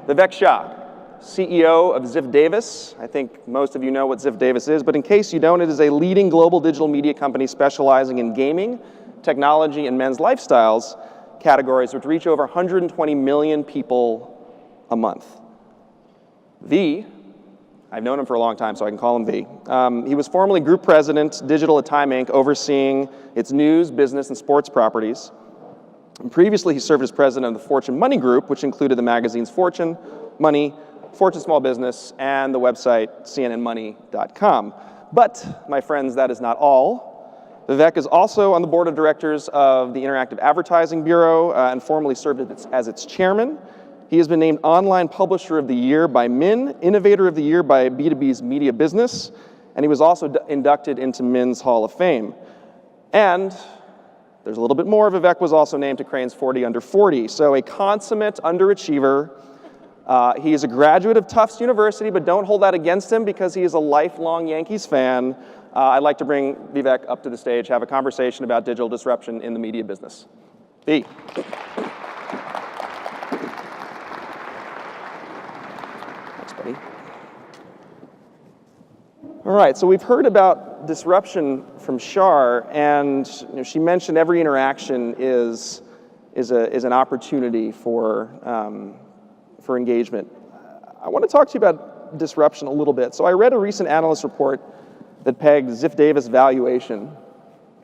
Vivek Shah, CEO of Ziff Davis. I think most of you know what Ziff Davis is, but in case you don't, it is a leading global digital media company specializing in gaming, technology, and men's lifestyles categories, which reach over 120 million people a month. V, I've known him for a long time, so I can call him V. He was formerly Group President, Digital at Time Inc., overseeing its news, business, and sports properties. And previously, he served as president of the Fortune Money Group, which included the magazines Fortune, Money, Fortune Small Business, and the website cnnmoney.com. But, my friends, that is not all. Vivek is also on the board of directors of the Interactive Advertising Bureau and formerly served as its chairman. He has been named Online Publisher of the Year by Min, Innovator of the Year by B2B's Media Business, and he was also inducted into Min's Hall of Fame. And there's a little bit more. Vivek was also named to Crain's 40 Under 40, so a consummate underachiever. He is a graduate of Tufts University, but don't hold that against him because he is a lifelong Yankees fan. I'd like to bring Vivek up to the stage, have a conversation about digital disruption in the media business. V. Thanks, buddy. All right, so we've heard about disruption from Shar, and she mentioned every interaction is an opportunity for engagement. I want to talk to you about disruption a little bit. So I read a recent analyst report that pegged Ziff Davis valuation,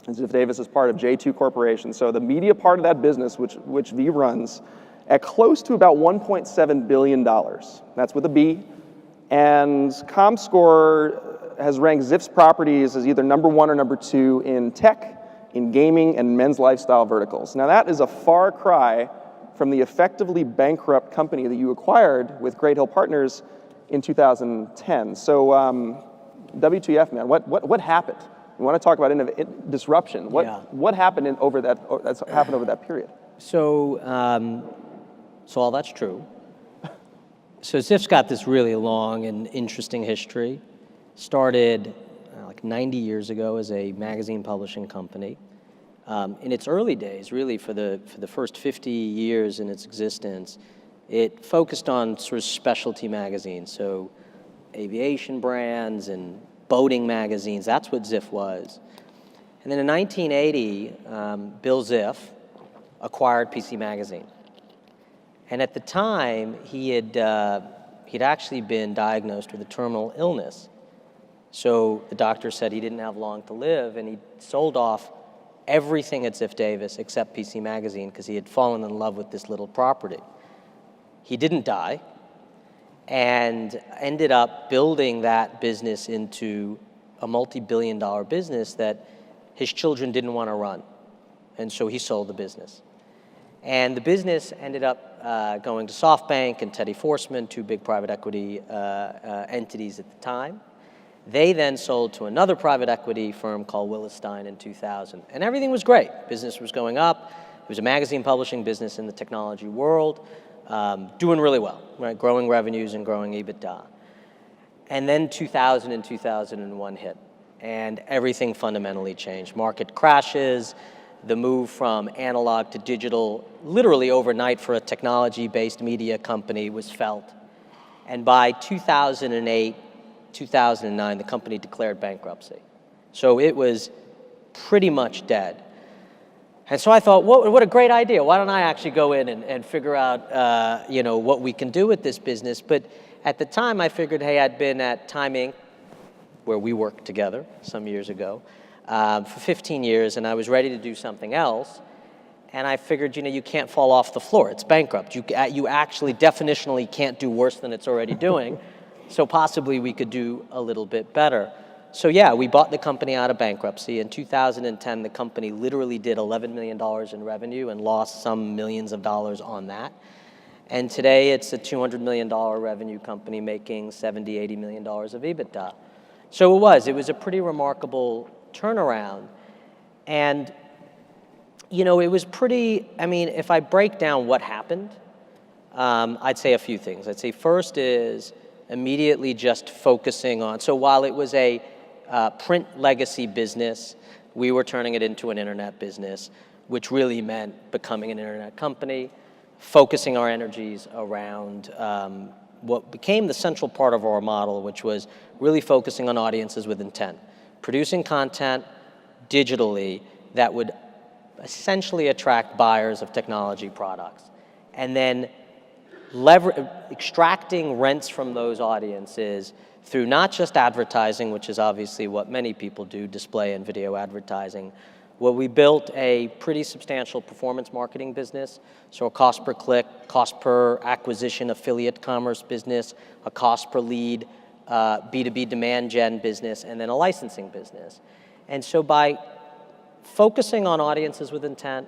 and Ziff Davis is part of J2 Corporation, so the media part of that business, which V runs, at close to about $1.7 billion. That's with a B. And ComScore has ranked Ziff's properties as either number 1 or number 2 in tech, in gaming, and men's lifestyle verticals. Now that is a far cry from the effectively bankrupt company that you acquired with Great Hill Partners in 2010. So WTF, man, what happened? We want to talk about disruption. What happened over that period? So all that's true. So Ziff's got this really long and interesting history. Started like 90 years ago as a magazine publishing company. In its early days, really for the first 50 years in its existence, it focused on sort of specialty magazines, so aviation brands and boating magazines. That's what Ziff was. And then in 1980, Bill Ziff acquired PC Magazine. And at the time, he'd actually been diagnosed with a terminal illness. So the doctor said he didn't have long to live, and he sold off everything at Ziff Davis except PC Magazine because he had fallen in love with this little property. He didn't die and ended up building that business into a multi-billion-dollar business that his children didn't want to run. And so he sold the business. And the business ended up going to SoftBank and Teddy Forsman, 2 big private equity entities at the time. They then sold to another private equity firm called Willis Stein in 2000. And everything was great. Business was going up. It was a magazine publishing business in the technology world, doing really well, right? Growing revenues and growing EBITDA. And then 2000 and 2001 hit, and everything fundamentally changed. Market crashes, the move from analog to digital, literally overnight for a technology-based media company was felt. And by 2008, 2009, the company declared bankruptcy. So it was pretty much dead. And so I thought, what a great idea. Why don't I actually go in and figure out what we can do with this business? But at the time, I figured, hey, I'd been at Time Inc., where we worked together some years ago, for 15 years, and I was ready to do something else. And I figured, you can't fall off the floor. It's bankrupt. You actually definitionally can't do worse than it's already doing. So possibly we could do a little bit better. So yeah, we bought the company out of bankruptcy. In 2010, the company literally did $11 million in revenue and lost some millions of dollars on that. And today it's a $200 million revenue company making $70, $80 million of EBITDA. So it was a pretty remarkable turnaround. And, it was pretty, if I break down what happened, I'd say a few things. I'd say first is immediately just focusing on, so while it was a print legacy business, we were turning it into an internet business, which really meant becoming an internet company. focusing our energies around what became the central part of our model, which was really focusing on audiences with intent, producing content digitally that would essentially attract buyers of technology products, and then extracting rents from those audiences through not just advertising, which is obviously what many people do, display and video advertising. Well, we built a pretty substantial performance marketing business, so a cost per click, cost per acquisition affiliate commerce business, a cost per lead B2B demand gen business, and then a licensing business. And so by focusing on audiences with intent,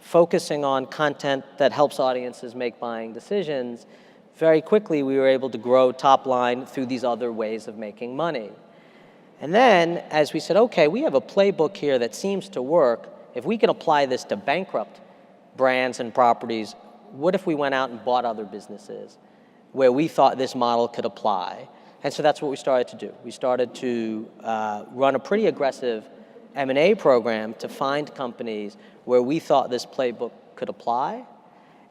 focusing on content that helps audiences make buying decisions, very quickly we were able to grow top line through these other ways of making money. And then, as we said, okay, we have a playbook here that seems to work. If we can apply this to bankrupt brands and properties, what if we went out and bought other businesses where we thought this model could apply? And so that's what we started to do. We started to run a pretty aggressive M&A program to find companies where we thought this playbook could apply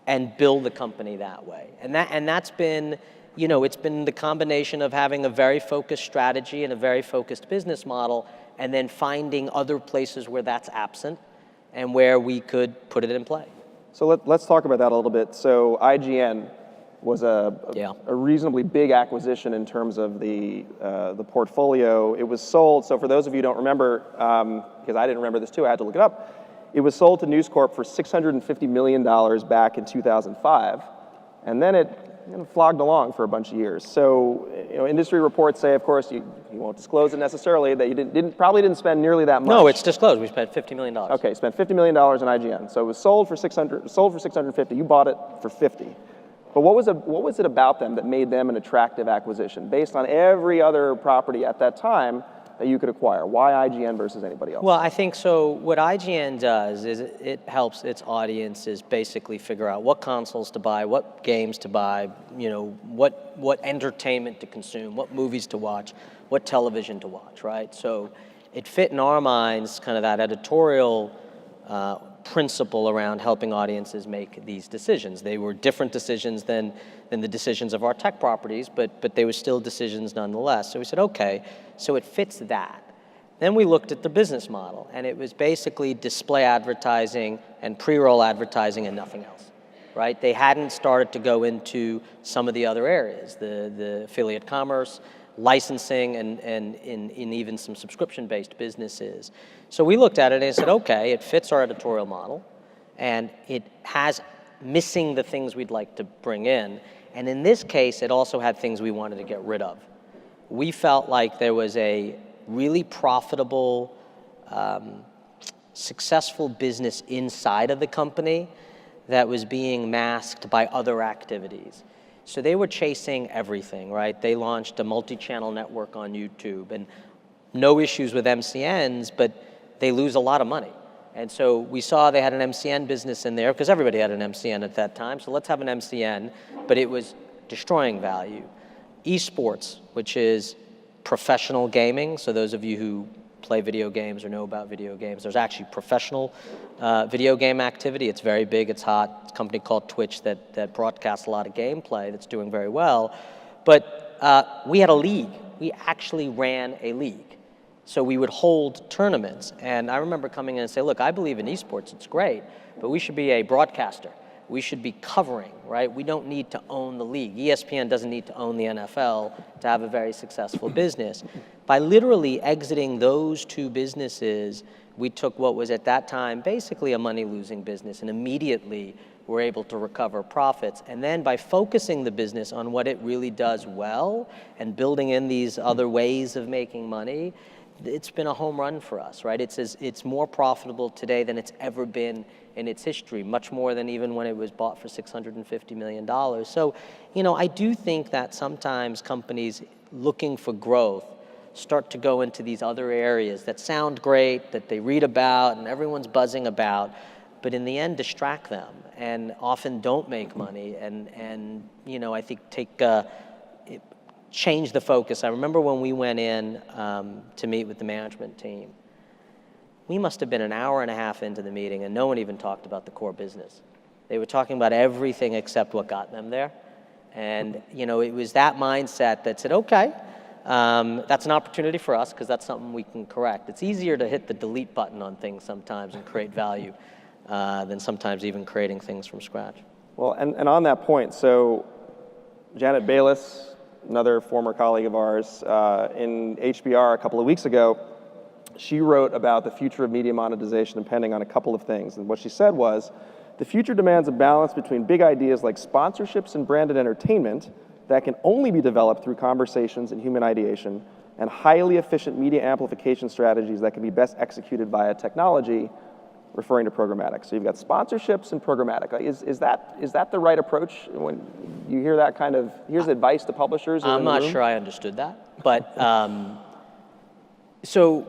and build the company that way. And that's been, it's been the combination of having a very focused strategy and a very focused business model, and then finding other places where that's absent and where we could put it in play. So let's talk about that a little bit. So IGN was a reasonably big acquisition in terms of the portfolio. It was sold, so for those of you who don't remember, because I didn't remember this too, I had to look it up, it was sold to News Corp for $650 million back in 2005, and then it flogged along for a bunch of years. So industry reports say, of course, you won't disclose it necessarily, that you probably didn't spend nearly that much. No, it's disclosed. We spent $50 million. Okay, spent $50 million on IGN. So it was sold for 650. You bought it for 50. But what was it about them that made them an attractive acquisition based on every other property at that time that you could acquire? Why IGN versus anybody else? Well, I think so. What IGN does is it helps its audiences basically figure out what consoles to buy, what games to buy, what entertainment to consume, what movies to watch, what television to watch, right? So it fit in our minds kind of that editorial principle around helping audiences make these decisions. They were different decisions than the decisions of our tech properties, but they were still decisions nonetheless. So we said, okay, so it fits that. Then we looked at the business model, and it was basically display advertising and pre-roll advertising and nothing else, right? They hadn't started to go into some of the other areas, the affiliate commerce, licensing, and in even some subscription-based businesses. So we looked at it and said, okay, it fits our editorial model, and it has missing the things we'd like to bring in. And in this case, it also had things we wanted to get rid of. We felt like there was a really profitable, successful business inside of the company that was being masked by other activities. So they were chasing everything, right? They launched a multi-channel network on YouTube, and no issues with MCNs, but they lose a lot of money. And so we saw they had an MCN business in there, because everybody had an MCN at that time, so let's have an MCN, but it was destroying value. Esports, which is professional gaming, so those of you who play video games or know about video games, there's actually professional video game activity. It's very big, it's hot. It's a company called Twitch that broadcasts a lot of gameplay that's doing very well. But we had a league. We actually ran a league. So we would hold tournaments. And I remember coming in and saying, look, I believe in esports, it's great, but we should be a broadcaster. We should be covering, right? We don't need to own the league. ESPN doesn't need to own the NFL to have a very successful business. By literally exiting those two businesses, we took what was at that time basically a money-losing business and immediately were able to recover profits. And then by focusing the business on what it really does well and building in these other ways of making money, it's been a home run for us, right? It's more profitable today than it's ever been in its history, much more than even when it was bought for $650 million. So, I do think that sometimes companies looking for growth start to go into these other areas that sound great, that they read about and everyone's buzzing about, but in the end distract them and often don't make money and I think change the focus. I remember when we went in to meet with the management team, we must have been an hour and a half into the meeting and no one even talked about the core business. They were talking about everything except what got them there. And it was that mindset that said, okay, that's an opportunity for us because that's something we can correct. It's easier to hit the delete button on things sometimes and create value than sometimes even creating things from scratch. Well, and on that point, so Janet Bayless, another former colleague of ours, in HBR a couple of weeks ago, she wrote about the future of media monetization depending on a couple of things. And what she said was, the future demands a balance between big ideas like sponsorships and branded entertainment that can only be developed through conversations and human ideation, and highly efficient media amplification strategies that can be best executed via technology, referring to programmatic. So you've got sponsorships and programmatic. Is that the right approach when you hear that kind of, here's advice to publishers? I'm not sure I understood that, but so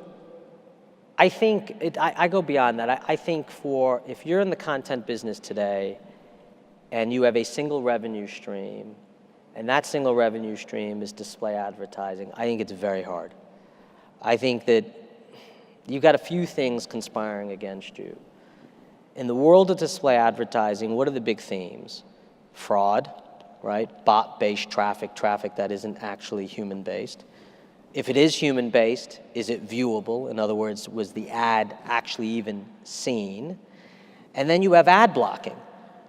I think, I go beyond that. I think if you're in the content business today and you have a single revenue stream, and that single revenue stream is display advertising, I think it's very hard. I think that you've got a few things conspiring against you. In the world of display advertising, what are the big themes? Fraud, right? Bot-based traffic that isn't actually human-based. If it is human-based, is it viewable? In other words, was the ad actually even seen? And then you have ad blocking,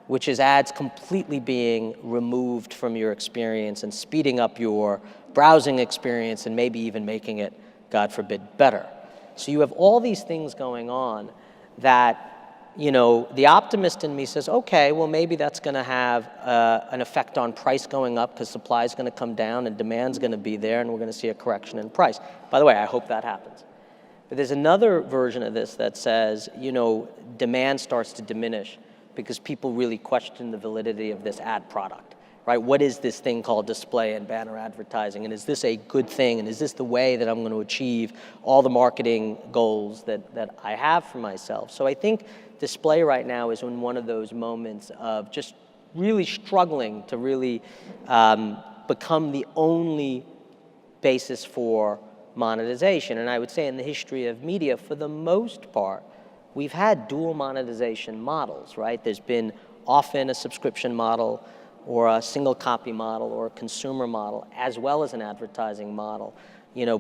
which is ads completely being removed from your experience and speeding up your browsing experience and maybe even making it, God forbid, better. So you have all these things going on that, the optimist in me says, okay, well, maybe that's going to have an effect on price going up because supply is going to come down and demand's going to be there and we're going to see a correction in price. By the way, I hope that happens. But there's another version of this that says, demand starts to diminish because people really question the validity of this ad product, right? What is this thing called display and banner advertising? And is this a good thing? And is this the way that I'm going to achieve all the marketing goals that I have for myself? So I think display right now is in one of those moments of just really struggling to really become the only basis for monetization. And I would say in the history of media, for the most part, we've had dual monetization models, right? There's been often a subscription model or a single copy model or a consumer model, as well as an advertising model.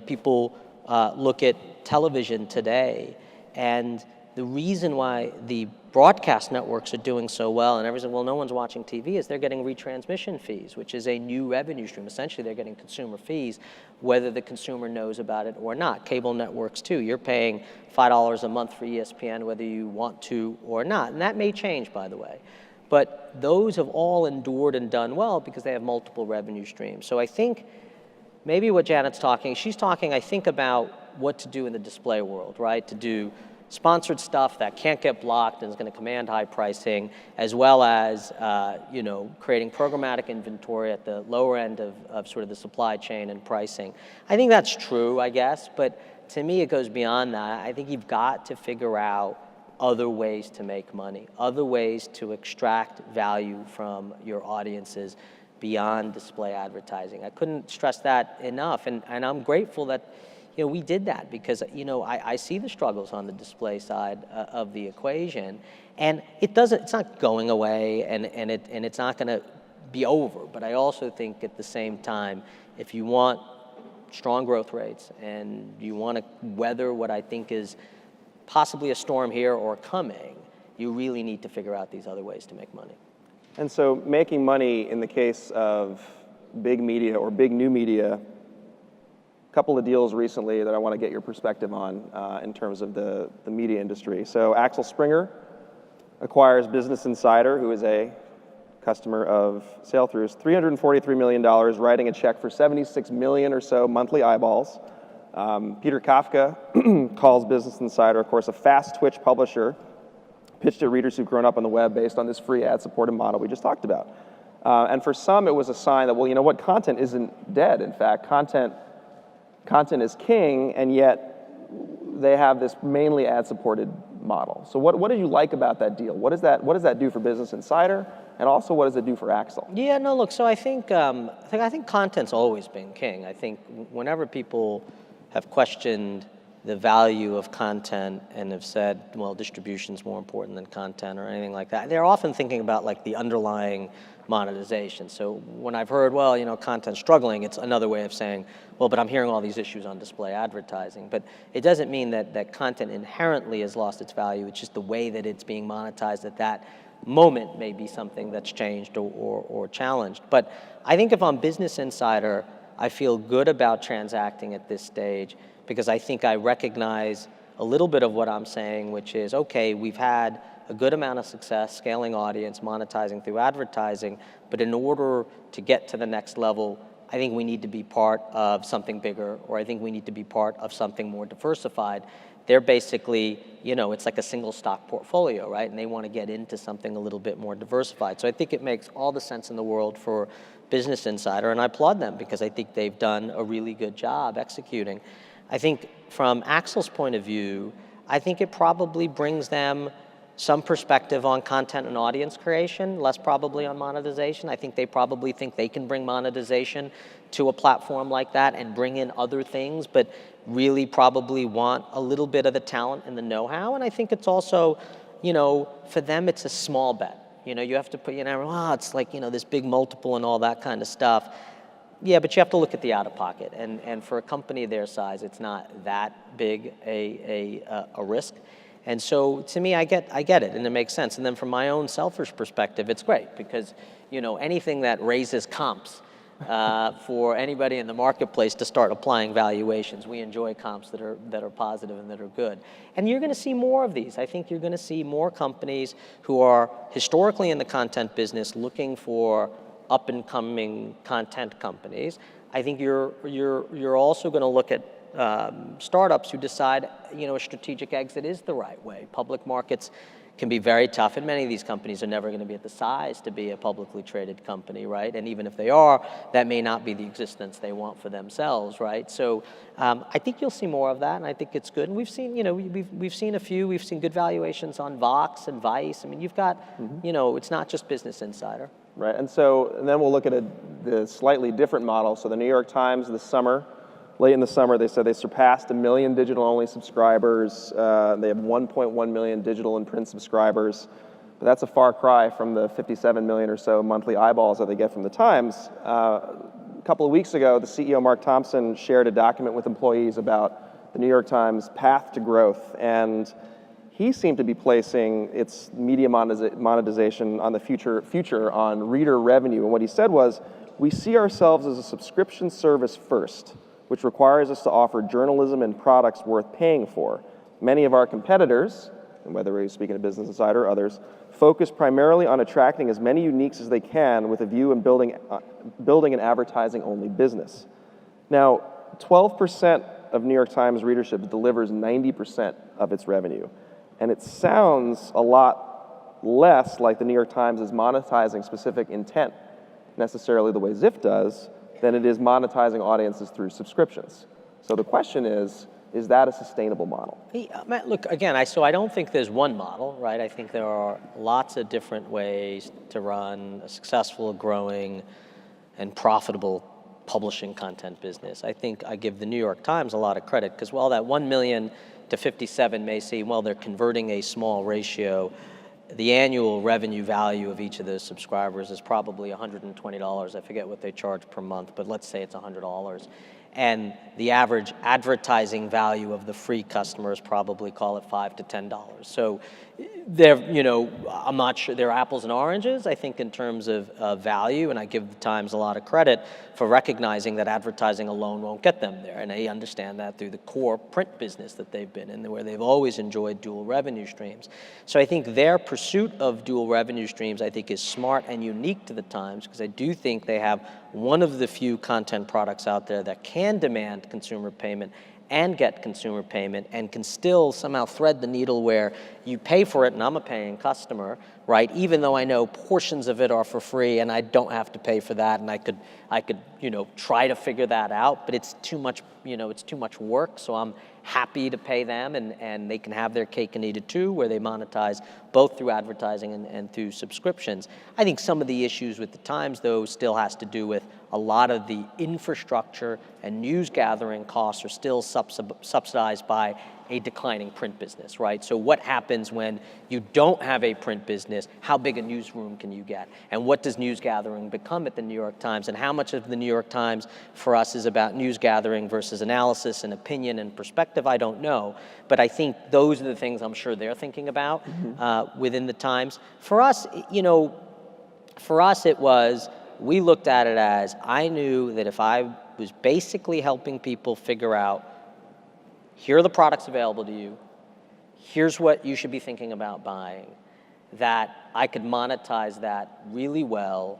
People look at television today, and the reason why the broadcast networks are doing so well, and everyone's, well, no one's watching TV, is they're getting retransmission fees, which is a new revenue stream. Essentially, they're getting consumer fees, whether the consumer knows about it or not. Cable networks, too. You're paying $5 a month for ESPN, whether you want to or not. And that may change, by the way. But those have all endured and done well because they have multiple revenue streams. So I think maybe what Janet's talking, she's talking, I think, about what to do in the display world, right? To do sponsored stuff that can't get blocked and is going to command high pricing, as well as creating programmatic inventory at the lower end of sort of the supply chain and pricing. I think that's true, I guess, but to me it goes beyond that. I think you've got to figure out other ways to make money, other ways to extract value from your audiences beyond display advertising. I couldn't stress that enough, and I'm grateful that we did that because I see the struggles on the display side of the equation, and it's not going away, and it's not going to be over. But I also think at the same time, if you want strong growth rates and you want to weather what I think is possibly a storm here or coming, you really need to figure out these other ways to make money. And so making money in the case of big media or big new media, couple of deals recently that I want to get your perspective on in terms of the media industry. So Axel Springer acquires Business Insider, who is a customer of Sailthrough's, $343 million, writing a check for 76 million or so monthly eyeballs. Peter Kafka calls Business Insider, of course, a fast twitch publisher, pitched to readers who've grown up on the web based on this free ad-supported model we just talked about. And for some, it was a sign that, well, you know what, content isn't dead. In fact, content is king, and yet they have this mainly ad-supported model. So what did you like about that deal? What does that do for Business Insider, and also what does it do for Axel? Yeah, no, look. So I think content's always been king. I think whenever people have questioned the value of content and have said, well, distribution's more important than content or anything like that. They're often thinking about like the underlying monetization. So when I've heard, well, content's struggling, it's another way of saying, well, but I'm hearing all these issues on display advertising. But it doesn't mean that content inherently has lost its value. It's just the way that it's being monetized at that moment may be something that's changed or challenged. But I think if I'm Business Insider, I feel good about transacting at this stage because I think I recognize a little bit of what I'm saying, which is, okay, we've had a good amount of success scaling audience, monetizing through advertising, but in order to get to the next level, I think we need to be part of something bigger, or I think we need to be part of something more diversified. They're basically, it's like a single stock portfolio, right? And they want to get into something a little bit more diversified. So I think it makes all the sense in the world for Business Insider, and I applaud them because I think they've done a really good job executing. I think from Axel's point of view, I think it probably brings them some perspective on content and audience creation, less probably on monetization. I think they probably think they can bring monetization to a platform like that and bring in other things, but really probably want a little bit of the talent and the know-how. And I think it's also, for them, it's a small bet. You have to put, it's like, this big multiple and all that kind of stuff. Yeah, but you have to look at the out-of-pocket. And for a company their size, it's not that big a risk. And so to me, I get it, and it makes sense. And then from my own selfish perspective, it's great because, anything that raises comps for anybody in the marketplace to start applying valuations. We enjoy comps that are positive and that are good. And you're going to see more of these. I think you're going to see more companies who are historically in the content business looking for up-and-coming content companies. I think you're also going to look at startups who decide, a strategic exit is the right way. Public markets can be very tough, and many of these companies are never going to be at the size to be a publicly traded company, right? And even if they are, that may not be the existence they want for themselves, right? So I think you'll see more of that, and I think it's good. And we've seen, we've seen a few. We've seen good valuations on Vox and Vice. I mean, you've got, it's not just Business Insider. Right, and then we'll look at the slightly different model. So the New York Times this summer, late in the summer, they said they surpassed 1 million digital-only subscribers. They have 1.1 million digital and print subscribers. But that's a far cry from the 57 million or so monthly eyeballs that they get from the Times. A couple of weeks ago, the CEO, Mark Thompson, shared a document with employees about the New York Times' path to growth. And he seemed to be placing its media monetization on the future on reader revenue. And what he said was, we see ourselves as a subscription service first, which requires us to offer journalism and products worth paying for. Many of our competitors, and whether we're speaking of Business Insider or others, focus primarily on attracting as many uniques as they can with a view in building an advertising-only business. Now, 12% of New York Times readership delivers 90% of its revenue. And it sounds a lot less like the New York Times is monetizing specific intent, necessarily the way Ziff does, than it is monetizing audiences through subscriptions. So the question is that a sustainable model? Hey, Matt, look, again, so I don't think there's one model, right? I think there are lots of different ways to run a successful, growing, and profitable publishing content business. I think I give the New York Times a lot of credit because while that 1 million to 57 may seem, well, they're converting a small ratio, the annual revenue value of each of those subscribers is probably $120. I forget what they charge per month, but let's say it's $100. And the average advertising value of the free customers probably call it $5 to $10. So they're, I'm not sure, they're apples and oranges, I think, in terms of value, and I give the Times a lot of credit for recognizing that advertising alone won't get them there, and they understand that through the core print business that they've been in, where they've always enjoyed dual revenue streams. So I think their pursuit of dual revenue streams, I think, is smart and unique to the Times, because I do think they have one of the few content products out there that can demand consumer payment and get consumer payment and can still somehow thread the needle where you pay for it and I'm a paying customer, right? Even though I know portions of it are for free and I don't have to pay for that, and I could try to figure that out, but it's too much, it's too much work, so I'm happy to pay them, and they can have their cake and eat it too, where they monetize both through advertising and through subscriptions. I think some of the issues with the Times, though, still has to do with a lot of the infrastructure and news gathering costs are still subsidized by a declining print business, right? So what happens when you don't have a print business? How big a newsroom can you get? And what does news gathering become at the New York Times? And how much of the New York Times for us is about news gathering versus analysis and opinion and perspective? I don't know. But I think those are the things I'm sure they're thinking about within the Times. For us, it was, we looked at it as, I knew that if I was basically helping people figure out, here are the products available to you, here's what you should be thinking about buying, that I could monetize that really well,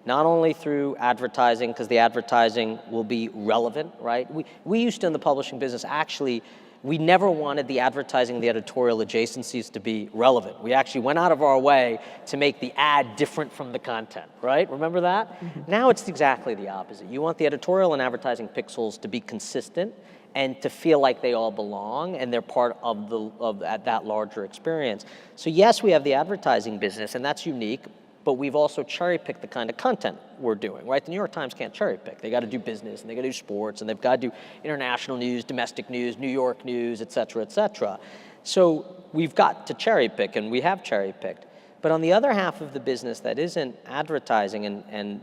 not only through advertising, because the advertising will be relevant, right? We used to, in the publishing business, actually, we never wanted the advertising, the editorial adjacencies to be relevant. We actually went out of our way to make the ad different from the content, right? Remember that? Now it's exactly the opposite. You want the editorial and advertising pixels to be consistent and to feel like they all belong and they're part of that larger experience. So yes, we have the advertising business, and that's unique, but we've also cherry-picked the kind of content we're doing, right? The New York Times can't cherry-pick. They got to do business, and they got to do sports, and they've got to do international news, domestic news, New York news, et cetera, et cetera. So we've got to cherry-pick, and we have cherry-picked. But on the other half of the business that isn't advertising, and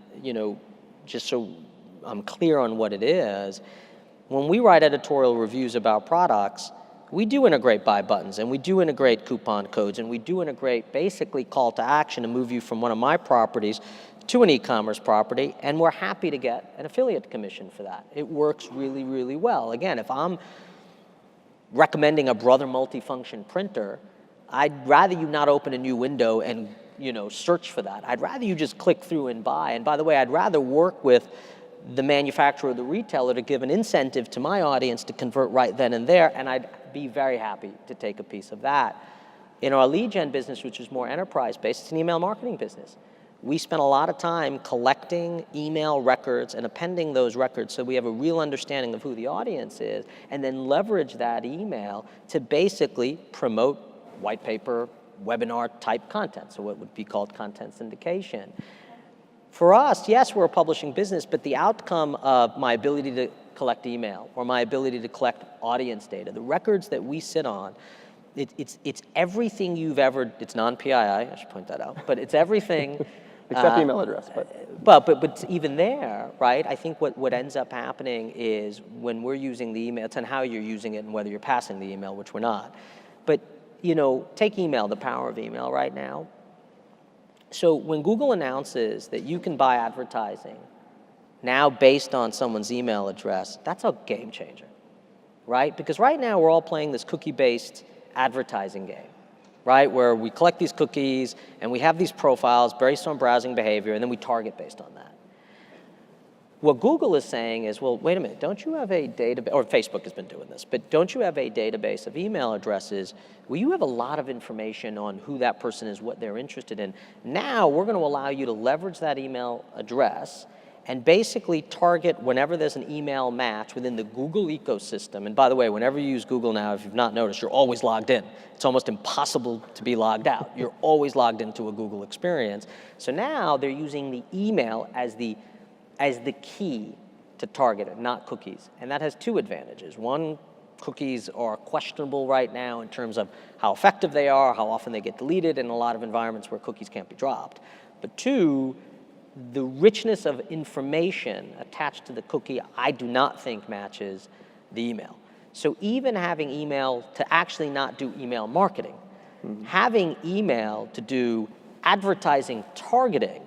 just so I'm clear on what it is, when we write editorial reviews about products, we do integrate buy buttons, and we do integrate coupon codes, and we do integrate basically call to action to move you from one of my properties to an e-commerce property, and we're happy to get an affiliate commission for that. It works really, really well. Again, if I'm recommending a Brother multifunction printer, I'd rather you not open a new window and search for that. I'd rather you just click through and buy. And by the way, I'd rather work with the manufacturer or the retailer to give an incentive to my audience to convert right then and there, and I'd be very happy to take a piece of that. In our lead gen business, which is more enterprise-based, it's an email marketing business. We spent a lot of time collecting email records and appending those records so we have a real understanding of who the audience is, and then leverage that email to basically promote white paper, webinar type content, so what would be called content syndication. For us, yes, we're a publishing business, but the outcome of my ability to collect email or my ability to collect audience data, the records that we sit on, it's everything you've ever, it's non-PII, I should point that out, but it's everything. Except email address, But even there, right, I think what ends up happening is when we're using the email, it's on how you're using it and whether you're passing the email, which we're not. But, take email, the power of email right now. So when Google announces that you can buy advertising now based on someone's email address, that's a game changer, right? Because right now we're all playing this cookie-based advertising game, right? Where we collect these cookies and we have these profiles based on browsing behavior, and then we target based on that. What Google is saying is, well, wait a minute, don't you have a database, or Facebook has been doing this, but don't you have a database of email addresses where you have a lot of information on who that person is, what they're interested in? Now we're going to allow you to leverage that email address and basically target whenever there's an email match within the Google ecosystem. And by the way, whenever you use Google now, if you've not noticed, you're always logged in. It's almost impossible to be logged out. You're always logged into a Google experience. So now they're using the email as the key to target it, not cookies. And that has two advantages. One, cookies are questionable right now in terms of how effective they are, how often they get deleted in a lot of environments where cookies can't be dropped. But two, the richness of information attached to the cookie, I do not think matches the email. So even having email to actually not do email marketing, having email to do advertising targeting,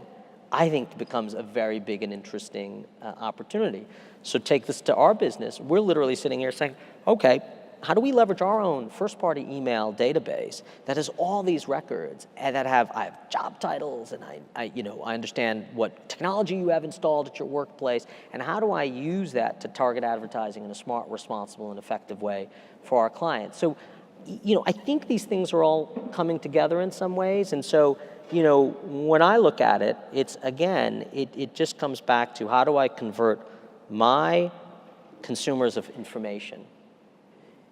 I think becomes a very big and interesting opportunity. So take this to our business. We're literally sitting here saying, okay, how do we leverage our own first-party email database that has all these records and I have job titles and I understand what technology you have installed at your workplace, and how do I use that to target advertising in a smart, responsible, and effective way for our clients? So, I think these things are all coming together in some ways, and so when I look at it, it's again, it just comes back to how do I convert my consumers of information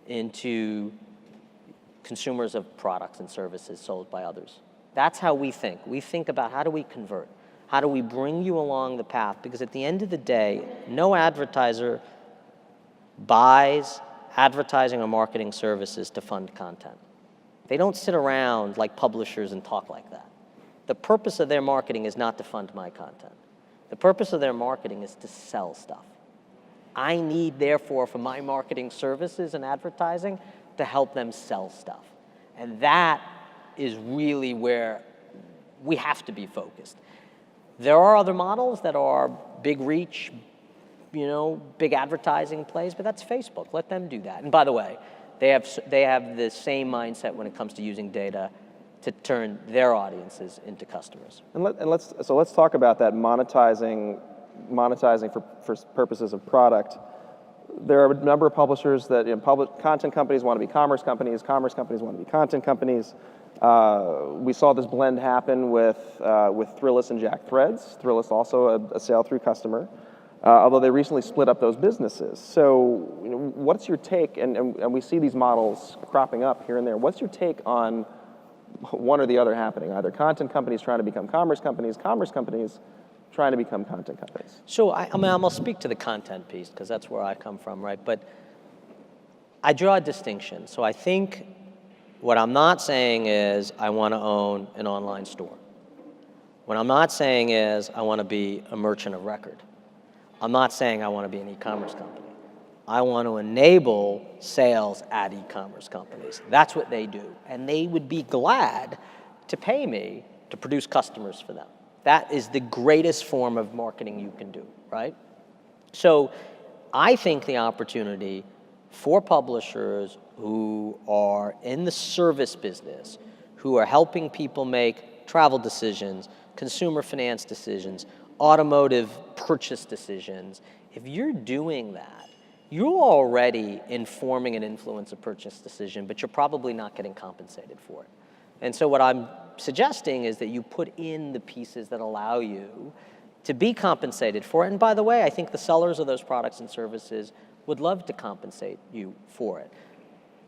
into consumers of products and services sold by others. That's how we think. We think about how do we convert? How do we bring you along the path? Because at the end of the day, no advertiser buys advertising or marketing services to fund content. They don't sit around like publishers and talk like that. The purpose of their marketing is not to fund my content. The purpose of their marketing is to sell stuff. I need, therefore, for my marketing services and advertising to help them sell stuff. And that is really where we have to be focused. There are other models that are big reach, big advertising plays, but that's Facebook. Let them do that. And by the way, they have the same mindset when it comes to using data to turn their audiences into customers. So let's talk about that monetizing for purposes of product. There are a number of publishers that content companies want to be commerce companies want to be content companies. We saw this blend happen with Thrillist and Jack Threads. Thrillist also a sale-through customer, although they recently split up those businesses. So what's your take, and we see these models cropping up here and there, what's your take on one or the other happening, either content companies trying to become commerce companies trying to become content companies? So I'm gonna speak to the content piece because that's where I come from, right? But I draw a distinction. So I think what I'm not saying is I want to own an online store. What I'm not saying is I want to be a merchant of record. I'm not saying I want to be an e-commerce company. I want to enable sales at e-commerce companies. That's what they do. And they would be glad to pay me to produce customers for them. That is the greatest form of marketing you can do, right? So I think the opportunity for publishers who are in the service business, who are helping people make travel decisions, consumer finance decisions, automotive purchase decisions, if you're doing that, you're already informing and influence a purchase decision, but you're probably not getting compensated for it. And so what I'm suggesting is that you put in the pieces that allow you to be compensated for it. And by the way, I think the sellers of those products and services would love to compensate you for it.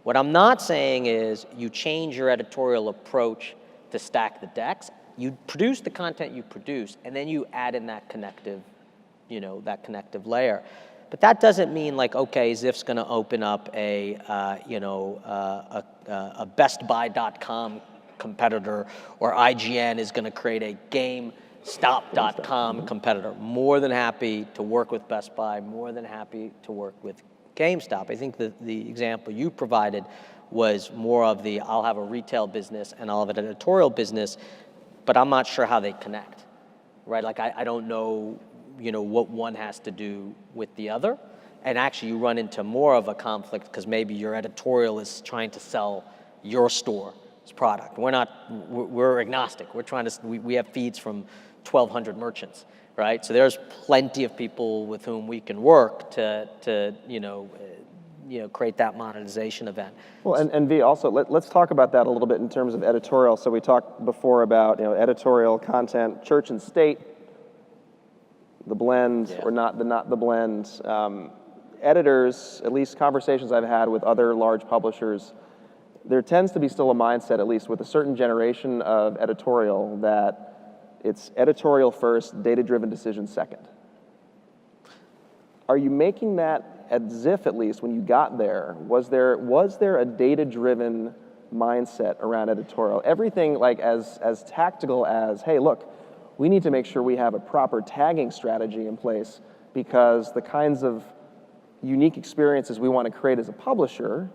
What I'm not saying is you change your editorial approach to stack the decks. You produce the content you produce, and then you add in that connective layer. But that doesn't mean like, okay, Ziff's going to open up a BestBuy.com competitor, or IGN is going to create a GameStop.com competitor. More than happy to work with Best Buy, more than happy to work with GameStop. I think the example you provided was more of the I'll have a retail business and I'll have an editorial business, but I'm not sure how they connect, right? Like I don't know, what one has to do with the other. And actually you run into more of a conflict because maybe your editorial is trying to sell your store's product. We're agnostic. We have feeds from 1,200 merchants, right? So there's plenty of people with whom we can work to create that monetization event. Well, and V, also, let's talk about that a little bit in terms of editorial. So we talked before about editorial content, church and state, the blend or not the blend. Editors, at least conversations I've had with other large publishers, there tends to be still a mindset, at least with a certain generation of editorial, that it's editorial first, data-driven decision second. Are you making that at Ziff, at least, when you got there? Was there a data-driven mindset around editorial? Everything like as tactical as, hey, look, we need to make sure we have a proper tagging strategy in place because the kinds of unique experiences we want to create as a publisher,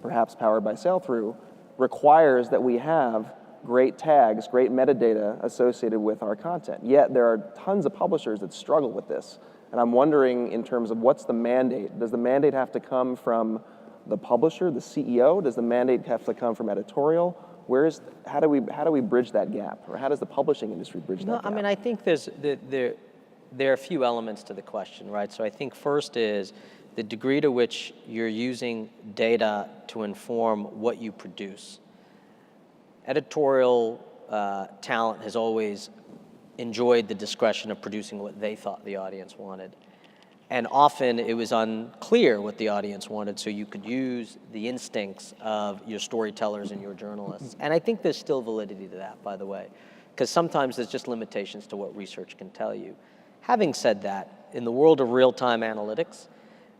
perhaps powered by sell-through, requires that we have great tags, great metadata associated with our content. Yet there are tons of publishers that struggle with this. And I'm wondering in terms of what's the mandate? Does the mandate have to come from the publisher, the CEO? Does the mandate have to come from editorial? How do we bridge that gap? Or how does the publishing industry bridge that gap? I mean, I think there are a few elements to the question, right? So I think first is the degree to which you're using data to inform what you produce. Editorial talent has always enjoyed the discretion of producing what they thought the audience wanted. And often it was unclear what the audience wanted, so you could use the instincts of your storytellers and your journalists. And I think there's still validity to that, by the way, because sometimes there's just limitations to what research can tell you. Having said that, in the world of real-time analytics,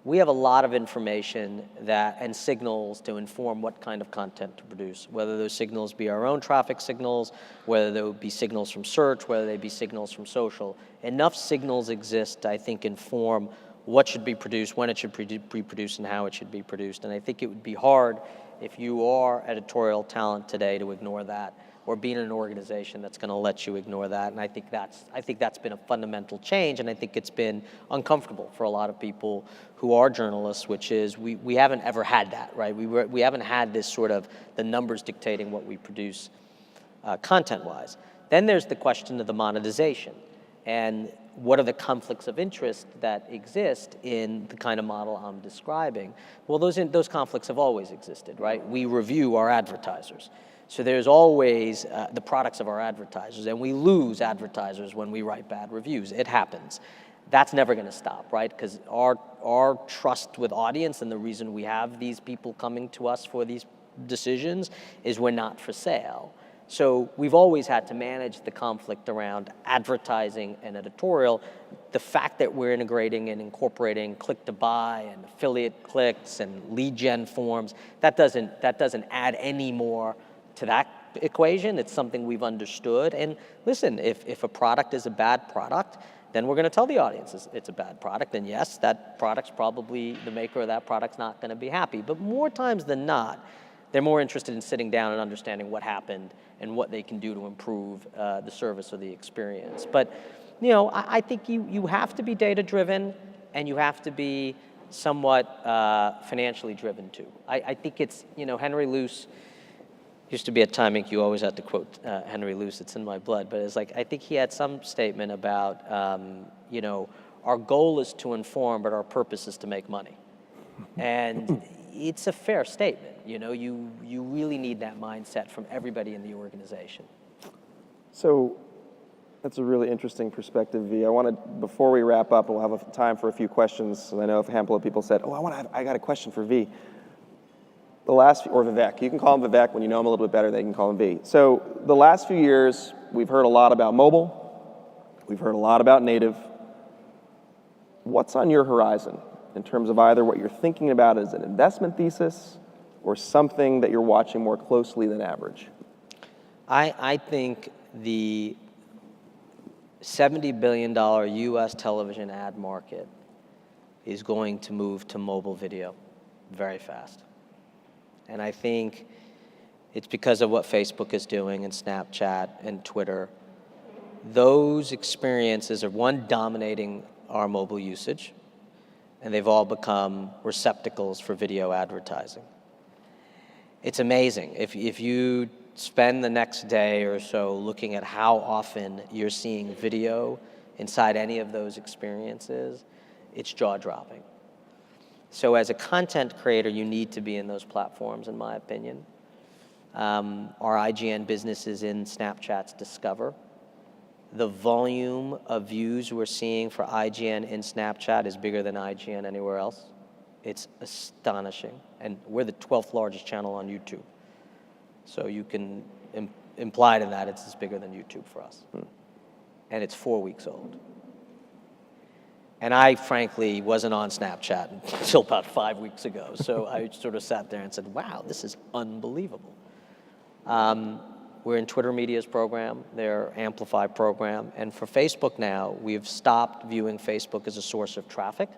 we have a lot of information and signals to inform what kind of content to produce, whether those signals be our own traffic signals, whether they would be signals from search, whether they be signals from social. Enough signals exist to, I think, inform what should be produced, when it should be produced, and how it should be produced. And I think it would be hard if you are editorial talent today to ignore that, or be in an organization that's going to let you ignore that. And I think that's been a fundamental change, and I think it's been uncomfortable for a lot of people who are journalists, which is we haven't ever had that, right? We haven't had this sort of the numbers dictating what we produce content-wise. Then there's the question of the monetization, and what are the conflicts of interest that exist in the kind of model I'm describing? Well, those conflicts have always existed, right? We review our advertisers. So there's always the products of our advertisers, and we lose advertisers when we write bad reviews. It happens. That's never going to stop, right? Because our trust with audience and the reason we have these people coming to us for these decisions is we're not for sale. So we've always had to manage the conflict around advertising and editorial. The fact that we're integrating and incorporating click to buy and affiliate clicks and lead gen forms, that doesn't add any more to that equation. It's something we've understood. And listen, if a product is a bad product, then we're going to tell the audience it's a bad product. And yes, that product's probably, the maker of that product's not going to be happy. But more times than not, they're more interested in sitting down and understanding what happened and what they can do to improve the service or the experience. But I think you have to be data-driven, and you have to be somewhat financially driven too. I think it's, Henry Luce used to be at Time Inc. You always had to quote Henry Luce. It's in my blood. But it's like, I think he had some statement about, our goal is to inform, but our purpose is to make money. And it's a fair statement. You really need that mindset from everybody in the organization. So that's a really interesting perspective, V. Before we wrap up, we'll have time for a few questions. I know a handful of people said, I got a question for V. Or Vivek. You can call him Vivek. When you know him a little bit better, they can call him V. So the last few years, we've heard a lot about mobile. We've heard a lot about native. What's on your horizon in terms of either what you're thinking about as an investment thesis or something that you're watching more closely than average? I think the $70 billion US television ad market is going to move to mobile video very fast. And I think it's because of what Facebook is doing and Snapchat and Twitter. Those experiences are, one, dominating our mobile usage, and they've all become receptacles for video advertising. It's amazing. If you spend the next day or so looking at how often you're seeing video inside any of those experiences, it's jaw-dropping. So as a content creator, you need to be in those platforms, in my opinion. Our IGN business is in Snapchat's Discover. The volume of views we're seeing for IGN in Snapchat is bigger than IGN anywhere else. It's astonishing. And we're the 12th largest channel on YouTube. So you can imply to that it's bigger than YouTube for us. And it's 4 weeks old. And I, frankly, wasn't on Snapchat until about 5 weeks ago. So I sort of sat there and said, wow, this is unbelievable. We're in Twitter Media's program, their Amplify program. And for Facebook now, we've stopped viewing Facebook as a source of traffic,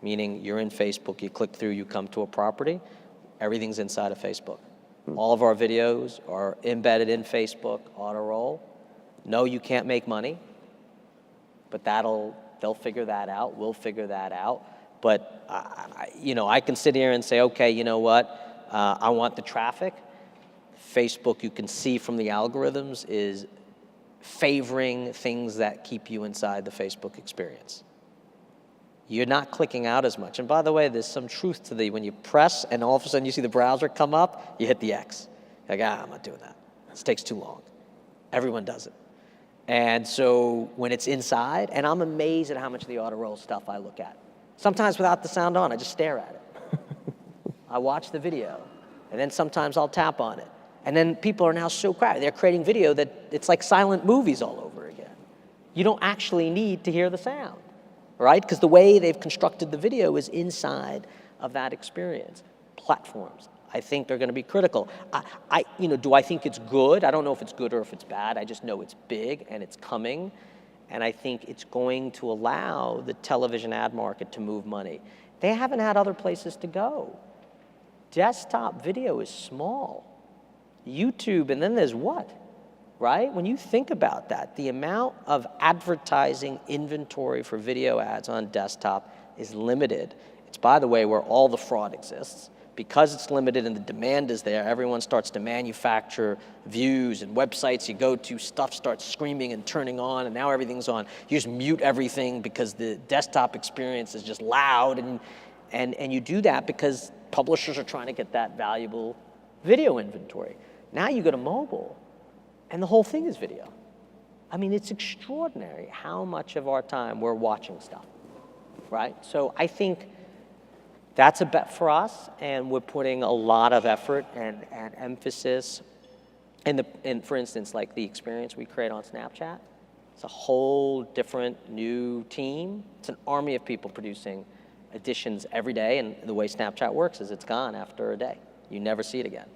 meaning you're in Facebook, you click through, you come to a property. Everything's inside of Facebook. All of our videos are embedded in Facebook, auto-roll. No, you can't make money, but they'll figure that out. We'll figure that out. But, I can sit here and say, okay, you know what? I want the traffic. Facebook, you can see from the algorithms, is favoring things that keep you inside the Facebook experience. You're not clicking out as much. And by the way, there's some truth to when you press and all of a sudden you see the browser come up, you hit the X. You're like, I'm not doing that. This takes too long. Everyone does it. And so when it's inside, and I'm amazed at how much of the auto roll stuff I look at. Sometimes without the sound on, I just stare at it. I watch the video, and then sometimes I'll tap on it. And then people are now so crafty. They're creating video that it's like silent movies all over again. You don't actually need to hear the sound, right? Because the way they've constructed the video is inside of that experience. Platforms, I think they're going to be critical. Do I think it's good? I don't know if it's good or if it's bad. I just know it's big and it's coming. And I think it's going to allow the television ad market to move money. They haven't had other places to go. Desktop video is small. YouTube, and then there's what, right? When you think about that, the amount of advertising inventory for video ads on desktop is limited. It's, by the way, where all the fraud exists. Because it's limited and the demand is there, everyone starts to manufacture views and websites you go to, stuff starts screaming and turning on, and now everything's on. You just mute everything because the desktop experience is just loud, and you do that because publishers are trying to get that valuable video inventory. Now you go to mobile, and the whole thing is video. I mean, it's extraordinary how much of our time we're watching stuff, right? So I think that's a bet for us, and we're putting a lot of effort and emphasis. And for instance, like the experience we create on Snapchat, it's a whole different new team. It's an army of people producing editions every day, and the way Snapchat works is it's gone after a day. You never see it again.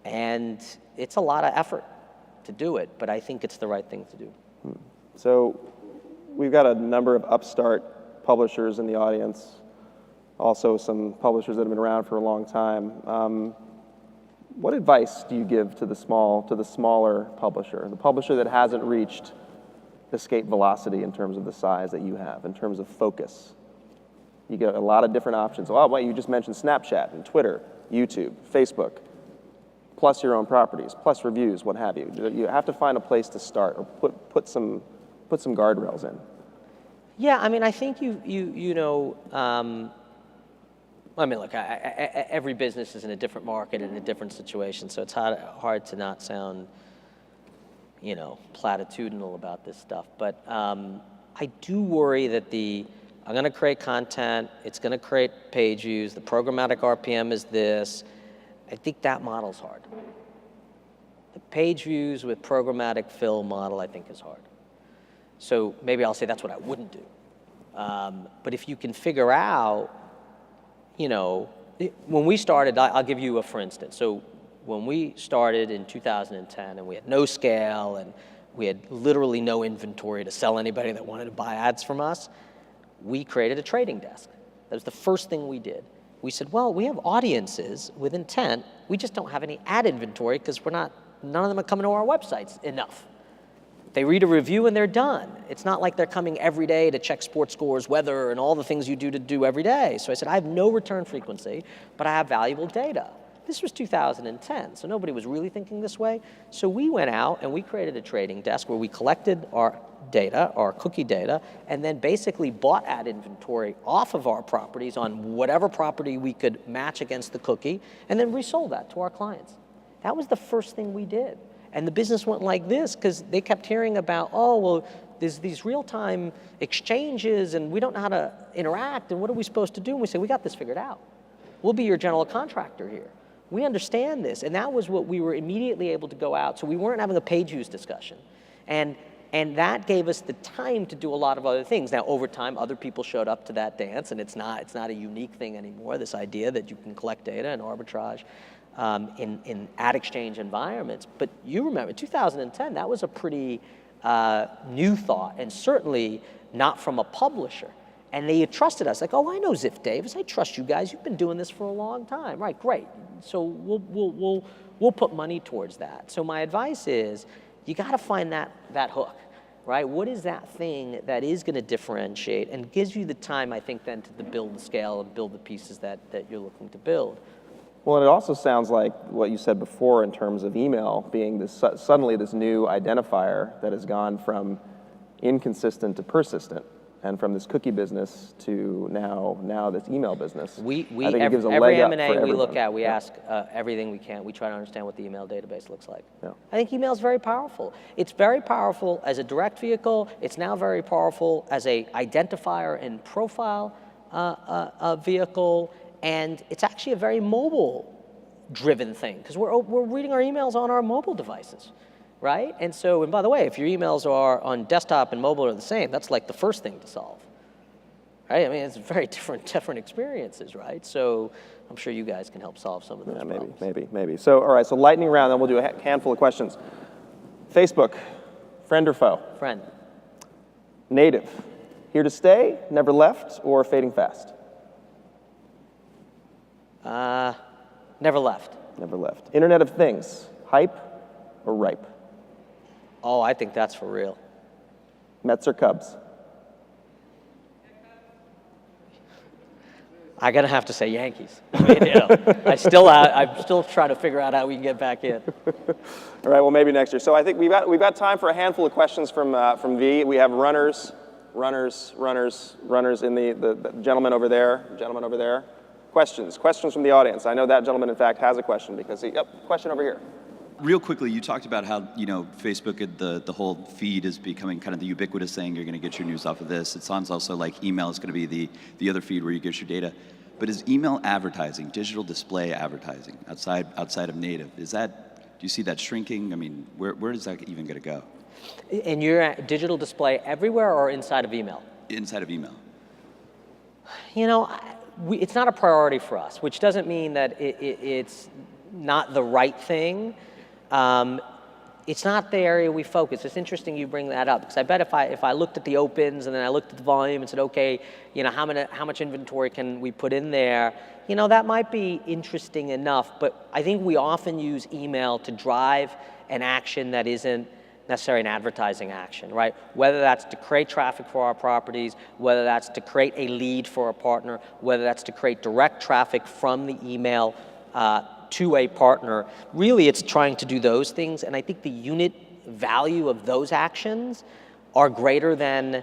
And it's a lot of effort to do it, but I think it's the right thing to do. So we've got a number of upstart publishers in the audience, also some publishers that have been around for a long time. What advice do you give to the smaller publisher, the publisher that hasn't reached escape velocity in terms of the size that you have, in terms of focus? You get a lot of different options. Well, you just mentioned Snapchat and Twitter, YouTube, Facebook, plus your own properties, plus reviews, what have you. You have to find a place to start, or put some guardrails in. Yeah, I mean, I think look, every business is in a different market and a different situation, so it's hard to not sound, platitudinal about this stuff. But I do worry that I'm going to create content, it's going to create page views, the programmatic RPM is this. I think that model's hard. The page views with programmatic fill model, I think, is hard. So maybe I'll say that's what I wouldn't do. But if you can figure out, when we started, I'll give you for instance. So when we started in 2010 and we had no scale and we had literally no inventory to sell anybody that wanted to buy ads from us, we created a trading desk. That was the first thing we did. We said, well, we have audiences with intent. We just don't have any ad inventory because none of them are coming to our websites enough. They read a review and they're done. It's not like they're coming every day to check sports scores, weather, and all the things you do every day. So I said, I have no return frequency, but I have valuable data. This was 2010, so nobody was really thinking this way. So we went out and we created a trading desk where we collected our data, our cookie data, and then basically bought ad inventory off of our properties on whatever property we could match against the cookie, and then resold that to our clients. That was the first thing we did. And the business went like this because they kept hearing about, there's these real-time exchanges and we don't know how to interact and what are we supposed to do? And we said, we got this figured out. We'll be your general contractor here. We understand this. And that was what we were immediately able to go out. So we weren't having a page use discussion. And that gave us the time to do a lot of other things. Now, over time, other people showed up to that dance, and it's not a unique thing anymore, this idea that you can collect data and arbitrage in ad exchange environments. But you remember, 2010, that was a pretty new thought, and certainly not from a publisher. And they trusted us, like, oh, I know Ziff Davis, I trust you guys, you've been doing this for a long time. Right, great. So we'll put money towards that. So my advice is, you gotta find that hook, right? What is that thing that is gonna differentiate and gives you the time, I think, then to build the scale and build the pieces that you're looking to build. Well, and it also sounds like what you said before in terms of email being suddenly this new identifier that has gone from inconsistent to persistent. and from this cookie business to now this email business. We I think it gives a every leg up for M&A we everyone. look at, we ask everything we can. We try to understand what the email database looks like. Yeah. I think email is very powerful. It's very powerful as a direct vehicle. It's now very powerful as a identifier and profile vehicle, and it's actually a very mobile-driven thing because we're reading our emails on our mobile devices, right? And so, and by the way, if your emails are on desktop and mobile are the same, that's like the first thing to solve, right? I mean, it's very different experiences, right? So I'm sure you guys can help solve some of those problems. Maybe. So, all right, so lightning round, then we'll do a handful of questions. Facebook, friend or foe? Friend. Native, here to stay, never left, or fading fast? Never left. Never left. Internet of Things, hype or ripe? Oh, I think that's for real. Mets or Cubs? I'm gonna have to say Yankees. I mean, you know, I'm still trying to figure out how we can get back in. All right, well, maybe next year. So I think we've got time for a handful of questions from V. We have runners in the gentleman over there. Questions from the audience. I know that gentleman, in fact, has a question because question over here. Real quickly, you talked about how, Facebook, the whole feed is becoming kind of the ubiquitous thing. You're going to get your news off of this. It sounds also like email is going to be the other feed where you get your data. But is email advertising, digital display advertising, outside of native, do you see that shrinking? I mean, where is that even going to go? And you're at digital display everywhere or inside of email? Inside of email. It's not a priority for us, which doesn't mean that it's not the right thing. It's not the area we focus. It's interesting you bring that up because I bet if I looked at the opens and then I looked at the volume and said, okay, how much inventory can we put in there? That might be interesting enough, but I think we often use email to drive an action that isn't necessarily an advertising action, right? Whether that's to create traffic for our properties, whether that's to create a lead for a partner, whether that's to create direct traffic from the email to a partner. Really, it's trying to do those things, and I think the unit value of those actions are greater than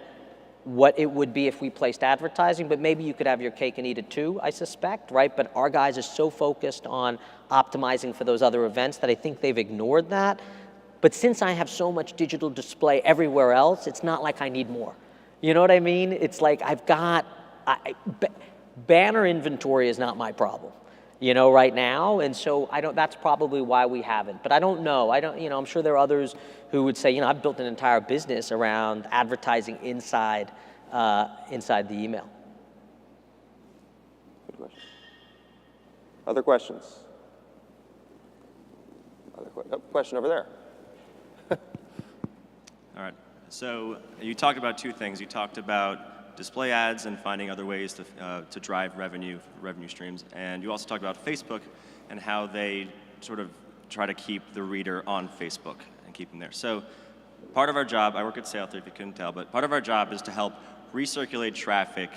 what it would be if we placed advertising, but maybe you could have your cake and eat it too, I suspect, right? But our guys are so focused on optimizing for those other events that I think they've ignored that. But since I have so much digital display everywhere else, it's not like I need more. You know what I mean? It's like banner inventory is not my problem, right now. And so that's probably why we haven't. But I don't know. I'm sure there are others who would say, I've built an entire business around advertising inside the email. Good question. Other questions? Question over there. All right, so you talked about two things. You talked about display ads and finding other ways to drive revenue streams. And you also talked about Facebook and how they sort of try to keep the reader on Facebook and keep them there. So part of our job, I work at Sailthru if you couldn't tell, but part of our job is to help recirculate traffic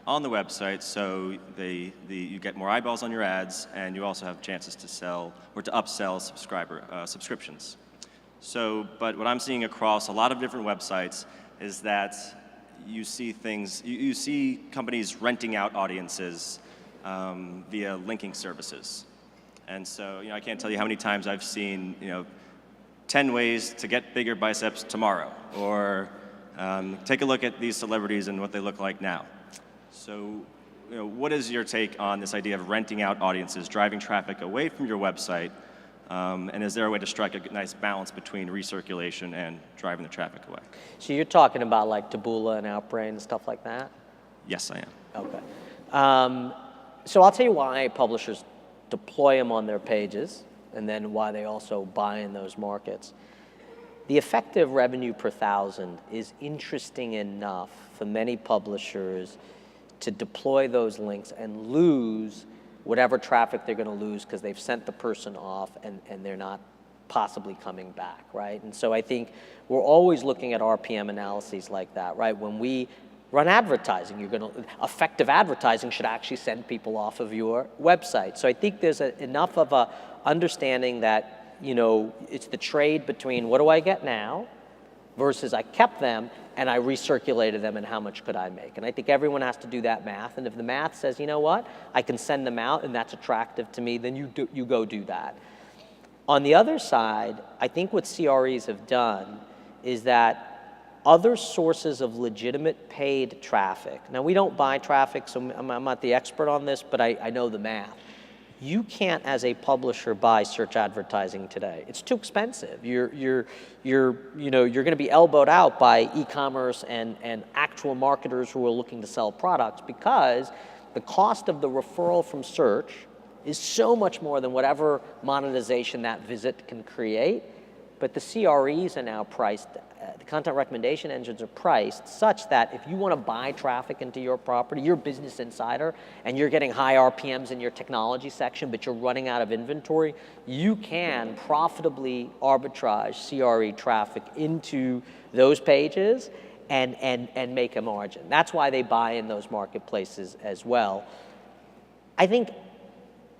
on the website so you get more eyeballs on your ads and you also have chances to sell or to upsell subscriptions. So, but what I'm seeing across a lot of different websites is that you see you see companies renting out audiences via linking services. And so, I can't tell you how many times I've seen, 10 ways to get bigger biceps tomorrow, or take a look at these celebrities and what they look like now. So, what is your take on this idea of renting out audiences, driving traffic away from your website? And is there a way to strike a nice balance between recirculation and driving the traffic away? So you're talking about like Taboola and Outbrain and stuff like that? Yes, I am. Okay. So I'll tell you why publishers deploy them on their pages and then why they also buy in those markets. The effective revenue per thousand is interesting enough for many publishers to deploy those links and lose whatever traffic they're going to lose because they've sent the person off and they're not possibly coming back, right? And so I think we're always looking at RPM analyses like that, right? When we run advertising, effective advertising should actually send people off of your website. So I think there's enough of a understanding that, it's the trade between what do I get now versus I kept them and I recirculated them and how much could I make? And I think everyone has to do that math. And if the math says, you know what, I can send them out and that's attractive to me, then you go do that. On the other side, I think what CREs have done is that other sources of legitimate paid traffic. Now, we don't buy traffic, so I'm not the expert on this, but I know the math. You can't, as a publisher, buy search advertising today. It's too expensive. You're going to be elbowed out by e-commerce and actual marketers who are looking to sell products because the cost of the referral from search is so much more than whatever monetization that visit can create. But the CREs are now priced, the content recommendation engines are priced such that if you want to buy traffic into your property, you're Business Insider, and you're getting high RPMs in your technology section, but you're running out of inventory, you can profitably arbitrage CRE traffic into those pages and make a margin. That's why they buy in those marketplaces as well. I think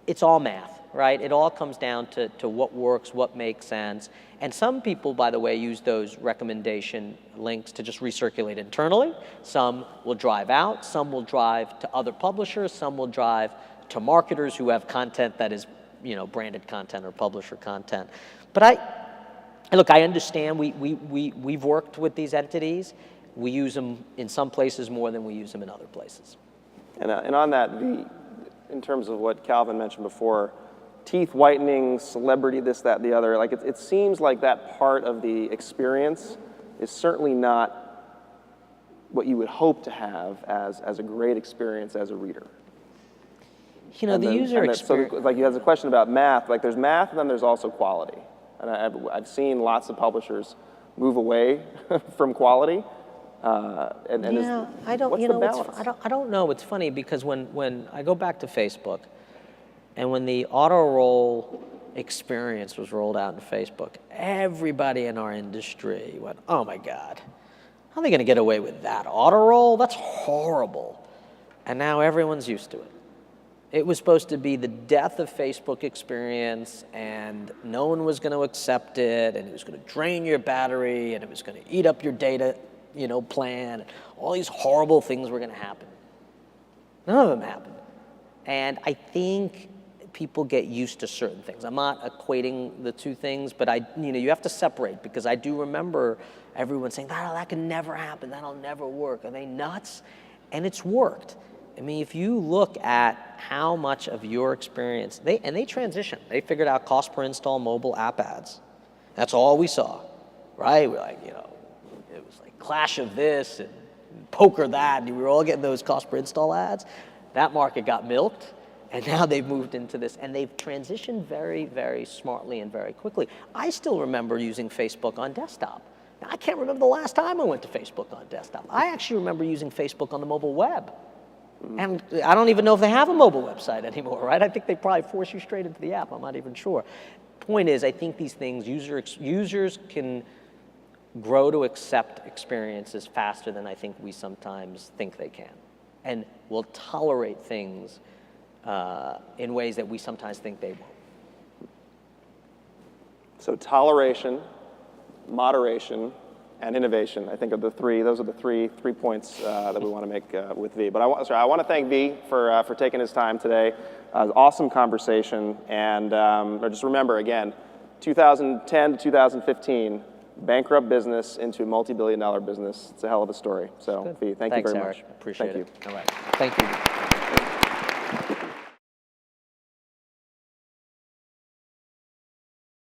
it's all math, right? It all comes down to what works, what makes sense. And some people, by the way, use those recommendation links to just recirculate internally. Some will drive out, some will drive to other publishers, some will drive to marketers who have content that is, branded content or publisher content. But I understand we've worked with these entities. We use them in some places more than we use them in other places. And on that, in terms of what Calvin mentioned before, teeth whitening, celebrity, this, that, the other, like it seems like that part of the experience is certainly not what you would hope to have as a great experience as a reader. The user experience. So like you had a question about math, like there's math and then there's also quality. And I've seen lots of publishers move away from quality. I don't know. It's funny because when I go back to Facebook, and when the auto roll experience was rolled out in Facebook, everybody in our industry went, oh my God, how are they going to get away with that? Auto roll? That's horrible. And now everyone's used to it. It was supposed to be the death of Facebook experience, and no one was going to accept it, and it was going to drain your battery, and it was going to eat up your data, plan. All these horrible things were going to happen. None of them happened. And I think people get used to certain things. I'm not equating the two things, but you have to separate, because I do remember everyone saying, that can never happen, that'll never work. Are they nuts? And it's worked. I mean, if you look at how much of your experience, they transitioned. They figured out cost per install mobile app ads. That's all we saw, right? We're like, it was like Clash of this and Poker that, and we were all getting those cost per install ads. That market got milked. And now they've moved into this, and they've transitioned very, very smartly and very quickly. I still remember using Facebook on desktop. Now, I can't remember the last time I went to Facebook on desktop. I actually remember using Facebook on the mobile web. And I don't even know if they have a mobile website anymore, right? I think they probably force you straight into the app. I'm not even sure. Point is, I think these things, users can grow to accept experiences faster than I think we sometimes think they can, and will tolerate things in ways that we sometimes think they won't. So toleration, moderation, and innovation, I think are those are the three points that we want to make with V. But I want to thank V for taking his time today. It was an awesome conversation. And just remember, again, 2010 to 2015, bankrupt business into a multi-billion-dollar business. It's a hell of a story. So V, thank you very much. Appreciate it. Thank you. All right. Thank you.